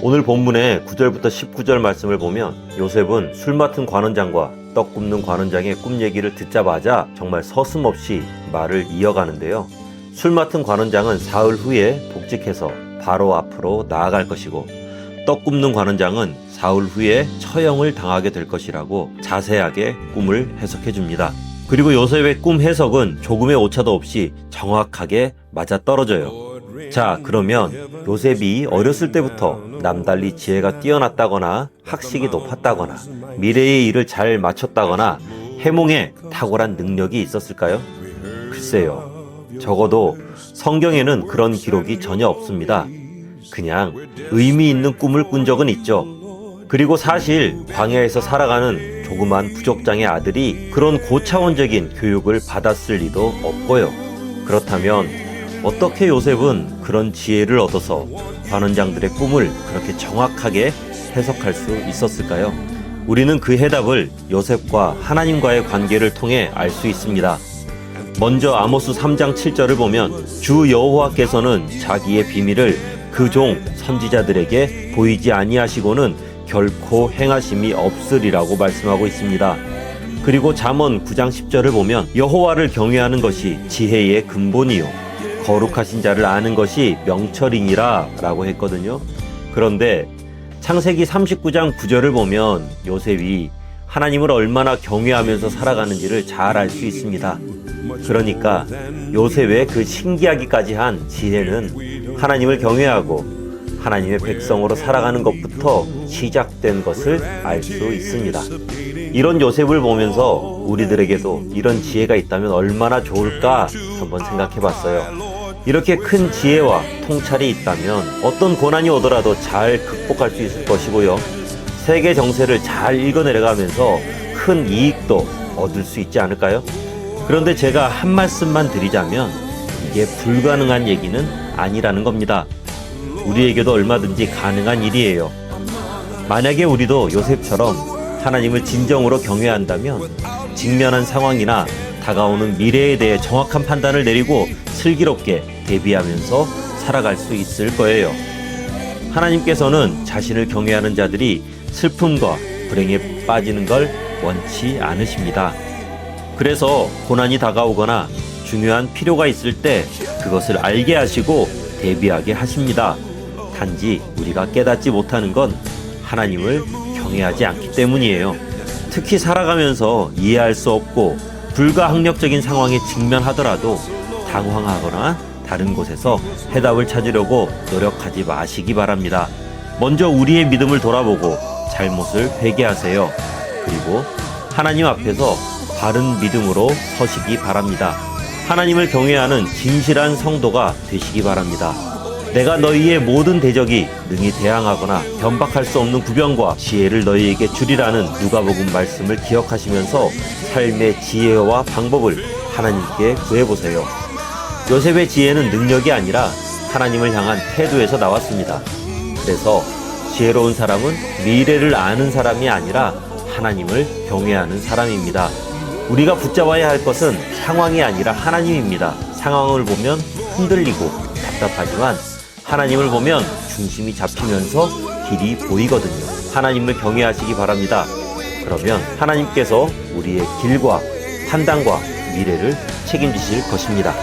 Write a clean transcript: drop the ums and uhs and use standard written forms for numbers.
오늘 본문의 9절부터 19절 말씀을 보면 요셉은 술 맡은 관원장과 떡 굽는 관원장의 꿈 얘기를 듣자마자 정말 서슴없이 말을 이어가는데요. 술 맡은 관원장은 사흘 후에 복직해서 바로 앞으로 나아갈 것이고, 떡 굽는 관원장은 사흘 후에 처형을 당하게 될 것이라고 자세하게 꿈을 해석해 줍니다. 그리고 요셉의 꿈 해석은 조금의 오차도 없이 정확하게 맞아떨어져요. 자, 그러면 요셉이 어렸을 때부터 남달리 지혜가 뛰어났다거나 학식이 높았다거나 미래의 일을 잘 맞췄다거나 해몽에 탁월한 능력이 있었을까요? 글쎄요. 적어도 성경에는 그런 기록이 전혀 없습니다. 그냥 의미 있는 꿈을 꾼 적은 있죠. 그리고 사실 광야에서 살아가는 조그만 부족장의 아들이 그런 고차원적인 교육을 받았을 리도 없고요. 그렇다면 어떻게 요셉은 그런 지혜를 얻어서 관원장들의 꿈을 그렇게 정확하게 해석할 수 있었을까요? 우리는 그 해답을 요셉과 하나님과의 관계를 통해 알 수 있습니다. 먼저 아모스 3장 7절을 보면 주 여호와께서는 자기의 비밀을 그 종 선지자들에게 보이지 아니하시고는 결코 행하심이 없으리라고 말씀하고 있습니다. 그리고 잠언 9장 10절을 보면 여호와를 경외하는 것이 지혜의 근본이요 거룩하신 자를 아는 것이 명철이니라 라고 했거든요. 그런데 창세기 39장 9절을 보면 요셉이 하나님을 얼마나 경외하면서 살아가는지를 잘 알 수 있습니다. 그러니까 요셉의 그 신기하기까지 한 지혜는 하나님을 경외하고 하나님의 백성으로 살아가는 것부터 시작된 것을 알 수 있습니다. 이런 요셉을 보면서 우리들에게도 이런 지혜가 있다면 얼마나 좋을까 한번 생각해 봤어요. 이렇게 큰 지혜와 통찰이 있다면 어떤 고난이 오더라도 잘 극복할 수 있을 것이고요. 세계 정세를 잘 읽어내려가면서 큰 이익도 얻을 수 있지 않을까요? 그런데 제가 한 말씀만 드리자면 이게 불가능한 얘기는 아니라는 겁니다. 우리에게도 얼마든지 가능한 일이에요. 만약에 우리도 요셉처럼 하나님을 진정으로 경외한다면 직면한 상황이나 다가오는 미래에 대해 정확한 판단을 내리고 슬기롭게 대비하면서 살아갈 수 있을 거예요. 하나님께서는 자신을 경외하는 자들이 슬픔과 불행에 빠지는 걸 원치 않으십니다. 그래서 고난이 다가오거나 중요한 필요가 있을 때 그것을 알게 하시고 대비하게 하십니다. 단지 우리가 깨닫지 못하는 건 하나님을 경외하지 않기 때문이에요. 특히 살아가면서 이해할 수 없고 불가항력적인 상황에 직면하더라도 당황하거나 다른 곳에서 해답을 찾으려고 노력하지 마시기 바랍니다. 먼저 우리의 믿음을 돌아보고 잘못을 회개하세요. 그리고 하나님 앞에서 바른 믿음으로 서시기 바랍니다. 하나님을 경외하는 진실한 성도가 되시기 바랍니다. 내가 너희의 모든 대적이 능히 대항하거나 변박할 수 없는 구변과 지혜를 너희에게 주리라는 누가복음 말씀을 기억하시면서 삶의 지혜와 방법을 하나님께 구해보세요. 요셉의 지혜는 능력이 아니라 하나님을 향한 태도에서 나왔습니다. 그래서 지혜로운 사람은 미래를 아는 사람이 아니라 하나님을 경외하는 사람입니다. 우리가 붙잡아야 할 것은 상황이 아니라 하나님입니다. 상황을 보면 흔들리고 답답하지만 하나님을 보면 중심이 잡히면서 길이 보이거든요. 하나님을 경외하시기 바랍니다. 그러면 하나님께서 우리의 길과 판단과 미래를 책임지실 것입니다.